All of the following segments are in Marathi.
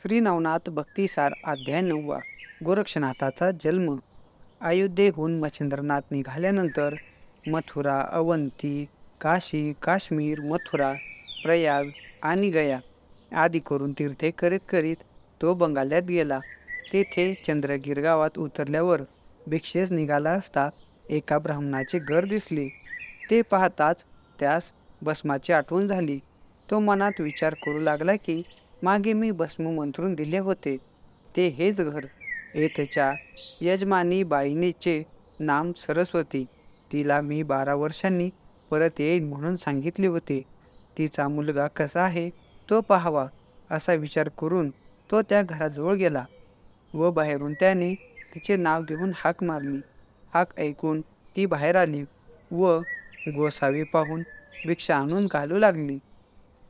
श्री नवनाथ भक्तिसार अध्याय 9वा. गोरक्षनाथाचा जन्म. अयोध्येहून मच्छिंद्रनाथ निघाल्यानंतर मथुरा, अवंती, काशी, काश्मीर, मथुरा, प्रयाग आणि गया आदी करून तीर्थे करीत करीत तो बंगाल्यात गेला. तेथे चंद्रगीर गावात उतरल्यावर भिक्षेस निघाला असता एका ब्राह्मणाचे घर दिसले. ते पाहताच त्यास भस्माची आठवण झाली. तो मनात विचार करू लागला की मागे मी भस्म मंत्रून दिले होते ते हेच घर. येथच्या यजमानी बाईनेचे नाम सरस्वती. तिला मी 12 वर्षांनी परत येईन म्हणून सांगितले होते. तिचा मुलगा कसा आहे तो पाहावा असा विचार करून तो त्या घराजवळ गेला व बाहेरून त्याने तिचे नाव घेऊन हाक मारली. हाक ऐकून ती बाहेर आली व गोसावी पाहून भिक्षा आणून घालू लागली.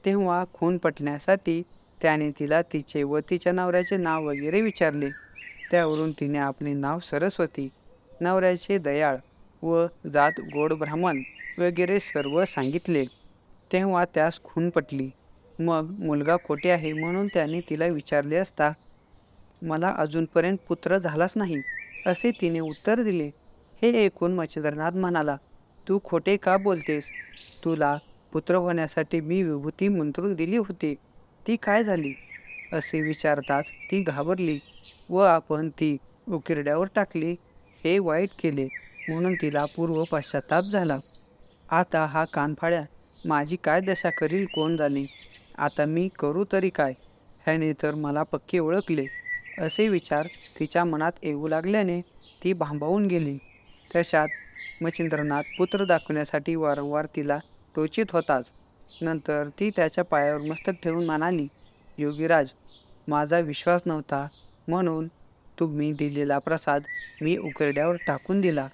तेव्हा खून पटण्यासाठी त्याने तिला तिचे व तिच्या नवऱ्याचे नाव वगैरे विचारले. त्यावरून तिने आपले नाव सरस्वती, नवऱ्याचे दयाळ व जात गोड ब्राह्मण वगैरे सर्व सांगितले. तेव्हा त्यास खून पटली. मग मुलगा कोठे आहे म्हणून त्याने तिला विचारले असता मला अजूनपर्यंत पुत्र झालाच नाही असे तिने उत्तर दिले. हे ऐकून मच्छिंद्रनाथ म्हणाला, तू खोटे का बोलतेस? तुला पुत्र होण्यासाठी मी विभूती मंत्रून दिली होती, ती काय झाली? असे विचारताच ती घाबरली व आपण ती उकिरड्यावर टाकली. हे वाईट केले म्हणून तिला पूर्व पश्चाताप झाला. आता हा कानफाड्या माझी काय दशा करील कोण जाणे. आता मी करू तरी काय? ह्याने तर मला पक्के ओळखले. असे विचार तिच्या मनात येऊ लागल्याने ती भांबावून गेली. तशात मच्छिंद्रनाथ पुत्र दाखवण्यासाठी वारंवार तिला टोचीत होताच. नंतर ती त्याच्या पायावर मस्तक ठेवून म्हणाली, योगीराज, माझा विश्वास नव्हता म्हणून तुम्ही दिलेला प्रसाद मी उकिरड्यावर टाकून दिला.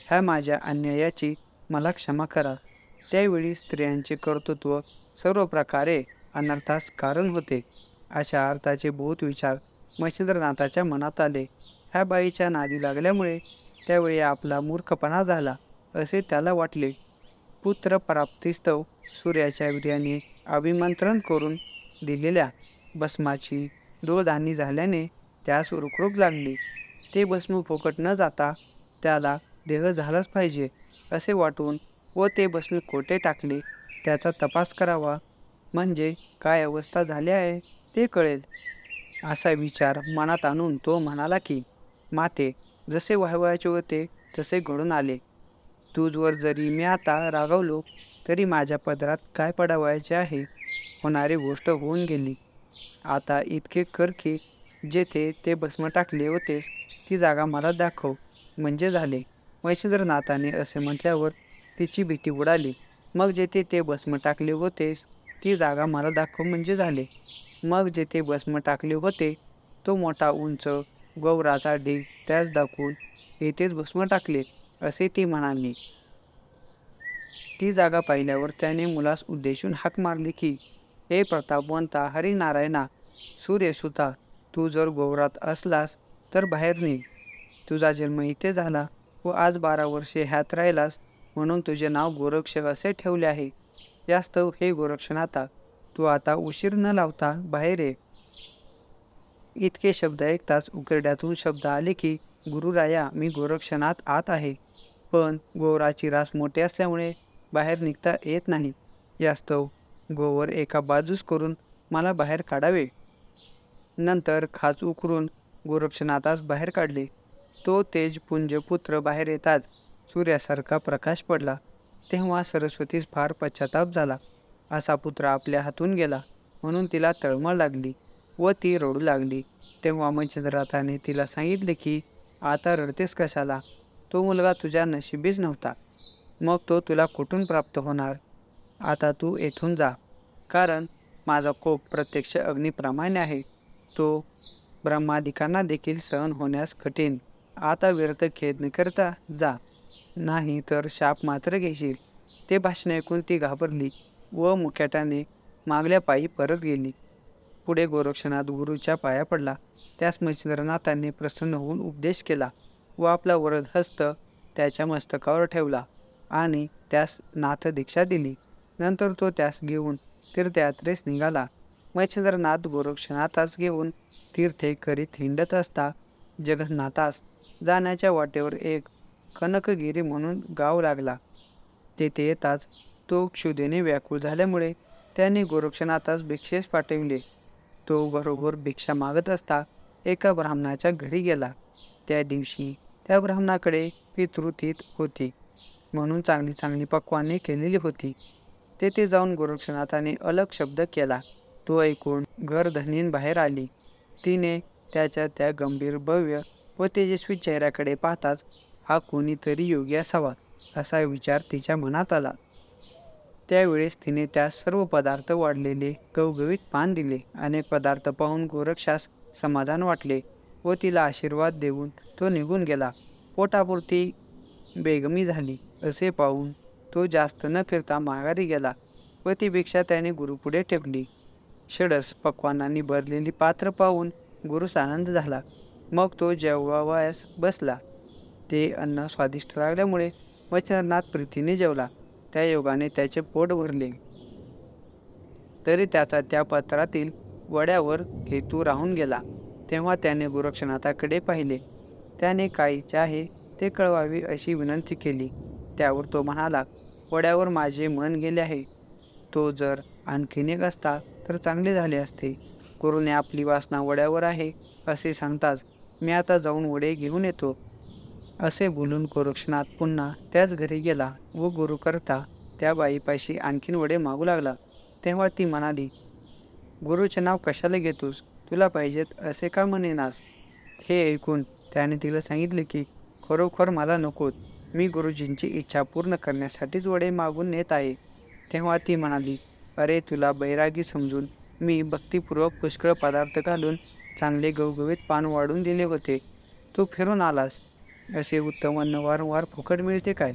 ह्या माझ्या अन्यायाची मला क्षमा करा. त्यावेळी स्त्रियांचे कर्तृत्व सर्व प्रकारे अनर्थास कारण होते. अशा अर्थाचे बहुत विचार मच्छिंद्रनाथाच्या मनात आले. ह्या बाईच्या नादी लागल्यामुळे त्यावेळी आपला मूर्खपणा झाला असे त्याला वाटले. पुत्र प्राप्तीस्तव सूर्याच्या वीर्याने अभिमंत्रण करून दिलेल्या भस्माची धूळधाणी झाल्याने त्यास रुखरुख लागली. ते भस्म फुकट न जाता त्याला देह झालाच पाहिजे असे वाटून व ते भस्म कोठे टाकले त्याचा तपास करावा, म्हणजे काय अवस्था झाली आहे ते कळेल. असा विचार मनात आणून तो म्हणाला की, माते, जसे व्हावयाचे होते तसे घडून आले. तुझवर जरी मी आता रागावलो तरी माझ्या पदरात काय पडावयाचे आहे. होणारी गोष्ट होऊन गेली. आता इतके कर की जेथे ते भस्म टाकले होतेस ती जागा मला दाखव म्हणजे झाले. मच्छिंद्रनाथाने असे म्हटल्यावर तिची भीती उडाली. मग जेथे ते भस्म टाकले होतेस ती जागा मला दाखव म्हणजे झाले. मग जेथे भस्म टाकले होते तो मोठा उंच गौराचा ढीग त्यास दाखवून येथेच भस्म टाकले असे ती म्हणाली. ती जागा पाहिल्यावर त्याने मुलास उद्देशून हाक मारली की, हे प्रतापवंता हरिनारायणा, सूर्यसुता, तू जर गौरात असलास तर बाहेर निघ. तुझा जन्म इथे झाला व आज 12 वर्षे ह्यात राहिलास म्हणून तुझे नाव गोरक्ष असे ठेवले आहे. यास्तव हे गोरक्षनाथा, तू आता उशीर न लावता बाहेर ये. इतके शब्द ऐकताच उकिरड्यातून शब्द आले की, गुरुराया, मी गोरक्षनाथ आत आहे, पण गोवराची रास मोठी असल्यामुळे बाहेर निघता येत नाही. यास्तव गोवर एका बाजूस करून मला बाहेर काढावे. नंतर खाच उकरून गोरक्षनाथास बाहेर काढले. तो तेजपुंज पुत्र बाहेर येताच सूर्यासारखा प्रकाश पडला. तेव्हा सरस्वतीस फार पश्चाताप झाला. असा पुत्र आपल्या हातून गेला म्हणून तिला तळमळ लागली व ती रडू लागली. तेव्हा मच्छिंद्रनाथाने तिला सांगितले की, आता रडतेस कशाला? तो मुलगा तुझ्या नशिबीच नव्हता, मग तो तुला कुठून प्राप्त होणार? आता तू येथून जा, कारण माझा कोप प्रत्यक्ष अग्निप्रमाणे आहे. तो ब्रह्मादिकांना देखील सहन होण्यास कठीण. आता व्यर्थ खेद न करता जा, नाही तर शाप मात्र घेशील. ते भाषण ऐकून ती घाबरली व मुक्याटाने मागल्या पायी परत गेली. पुढे गोरक्षनाथ गुरुच्या पाया पडला. त्यास मच्छिंद्रनाथांनी प्रसन्न होऊन उपदेश केला व आपला वरद हस्त त्याच्या मस्तकावर ठेवला आणि त्यास नाथ दीक्षा दिली. नंतर तो त्यास घेऊन तीर्थयात्रेस निघाला. मच्छिंद्रनाथ गोरक्षनाथास घेऊन तीर्थे करीत हिंडत असता जगन्नाथास जाण्याच्या वाटेवर एक कनकगिरी म्हणून गाव लागला. तेथे येताच तो क्षुधेने व्याकुळ झाल्यामुळे त्याने गोरक्षनाथास भिक्षेस पाठविले. तो घरोघर भिक्षा मागत असता एका ब्राह्मणाच्या घरी गेला. त्या दिवशी त्या ब्राह्मणाकडे पितृतीत होती म्हणून चांगली चांगली पक्वाने केलेली होती. तेथे जाऊन गोरक्षनाथाने अलग शब्द केला. तो ऐकून घरधनीन बाहेर आली. तिने त्याच्या त्या गंभीर भव्य व तेजस्वी चेहऱ्याकडे पाहताच हा कोणीतरी योगी असावा असा विचार तिच्या मनात आला. त्यावेळेस तिने त्यास सर्व पदार्थ वाढलेले गवगवीत पान दिले. अनेक पदार्थ पाहून गोरक्षास समाधान वाटले व तिला आशीर्वाद देऊन तो निघून गेला. पोटापुरती बेगमी झाली असे पाहून तो जास्त न फिरता माघारी गेला व ती भिक्षा त्याने गुरुपुढे ठेवली. षडस पक्वानांनी भरलेली पात्र पाहून गुरुस आनंद झाला. मग तो जेवावयास बसला. ते अन्न स्वादिष्ट लागल्यामुळे मच्छिंद्रनाथ प्रीतीने जेवला. त्या योगाने त्याचे पोट भरले. तरी त्याचा त्या पत्रातील वड्यावर हेतू राहून गेला. तेव्हा त्याने गोरक्षनाथाकडे पाहिले. त्याने काय इच्छा आहे ते कळवावी अशी विनंती केली. त्यावर तो म्हणाला, वड्यावर माझे मन गेले आहे. तो जर आणखीन एक असता तर चांगले झाले असते. गुरुने आपली वासना वड्यावर आहे असे सांगताच मी आता जाऊन वडे घेऊन येतो. असे बोलून गोरक्षनाथ पुन्हा त्याच घरी गेला व गुरुकरता त्या बाईपाशी आणखीन वडे मागू लागला. तेव्हा ती म्हणाली, गुरुचे नाव कशाला घेतोस? तुला पाहिजेत असे का म्हणेनास? हे ऐकून त्याने तिला सांगितले की खरोखर मला नकोत. मी गुरुजींची इच्छा पूर्ण करण्यासाठीच वडे मागून नेत आहे. तेव्हा ती म्हणाली, अरे तुला बैरागी समजून मी भक्तिपूर्वक पुष्कळ पदार्थ घालून चांगले गवगवीत पान वाढून दिले होते. तू फिरून आलास. असे उत्तम अन्न वारंवार फुकट मिळते काय?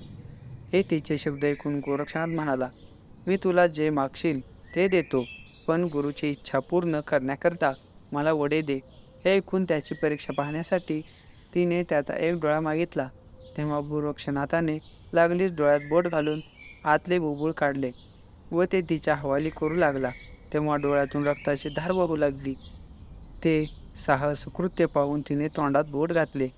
हे तिचे शब्द ऐकून गोरक्षनाथ म्हणाला, मी तुला जे मागशील ते देतो, पण गुरुची इच्छा पूर्ण करण्याकरता मला वडे दे. हे ऐकून त्याची परीक्षा पाहण्यासाठी तिने त्याचा एक डोळा मागितला. तेव्हा गोरक्षनाथाने लागलीच डोळ्यात बोट घालून आतले बुबुळ काढले व ते तिच्या हवाली करू लागला. तेव्हा डोळ्यातून रक्ताची धार वाहू लागली. ते साहस कृत्य पाहून तिने तोंडात बोट घातले.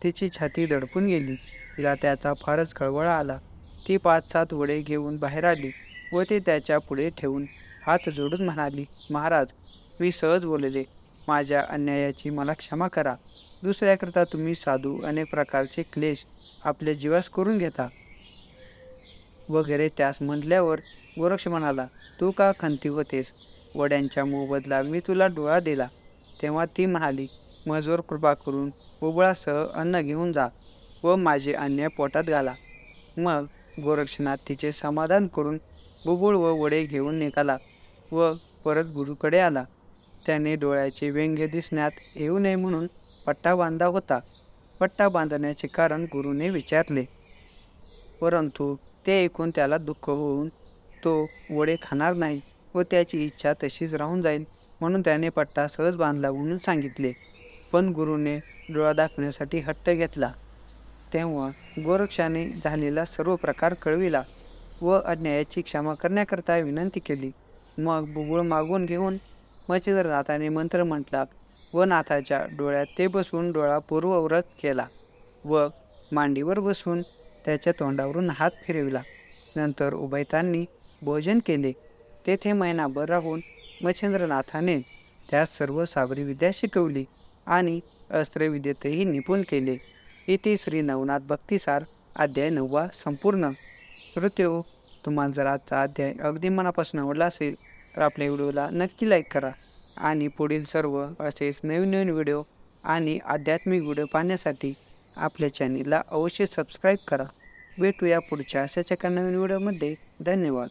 तिची छाती दडपून गेली. तिला त्याचा फारच कळवळा आला. ती 5-7 वडे घेऊन बाहेर आली व ते त्याच्या पुढे ठेवून हात जोडून म्हणाली, महाराज, मी सहज बोलले. माझ्या अन्यायाची मला क्षमा करा. दुसऱ्याकरता तुम्ही साधू अनेक प्रकारचे क्लेश आपल्या जीवास करून घेता वगैरे त्यास म्हटल्यावर गोरक्ष म्हणाला, तू का खंती होतेस? वड्यांच्या मोबदला मी तुला डोळा दिला. तेव्हा ती म्हणाली, मजवर कृपा करून बुबुळासह अन्न घेऊन जा व माझे अन्य पोटात घाला. मग गोरक्षनाथ तिचे समाधान करून बुबुळ व वडे घेऊन निघाला व परत गुरुकडे आला. त्याने डोळ्याचे व्यंग्य दिसण्यात येऊ नये म्हणून पट्टा बांधला होता. पट्टा बांधण्याचे कारण गुरुने विचारले, परंतु ते ऐकून त्याला दुःख होऊन तो वडे खाणार नाही व त्याची इच्छा तशीच राहून जाईल म्हणून त्याने पट्टा सहज बांधला म्हणून सांगितले. पण गुरुने डोळा दाखवण्यासाठी हट्ट घेतला. तेव्हा गोरक्षाने झालेला सर्व प्रकार कळविला व अन्यायाची क्षमा करण्याकरता विनंती केली. मग बुबुळ मागून घेऊन मच्छिंद्रनाथाने मंत्र म्हटला व नाथाच्या डोळ्यात ते बसवून डोळा पूर्ववृत केला व मांडीवर बसवून त्याच्या तोंडावरून हात फिरविला. नंतर उभयतांनी भोजन केले. तेथे महिनाभर राहून मच्छिंद्रनाथाने त्यास सर्व साबरी विद्या शिकवली आणि अस्त्रविद्येतही निपुण केले. इति श्री नवनाथ भक्तिसार अध्याय 9 संपूर्ण. श्रोत्यो, तुम्हाला जर आजचा अध्याय अगदी मनापासून आवडला असेल तर आपल्या व्हिडिओला नक्की लाईक करा आणि पुढील सर्व असेच नवीन नवीन व्हिडिओ आणि आध्यात्मिक व्हिडिओ पाहण्यासाठी आपल्या चॅनेलला अवश्य सबस्क्राईब करा. भेटूया पुढच्या अशाच एका नवीन व्हिडिओमध्ये. धन्यवाद.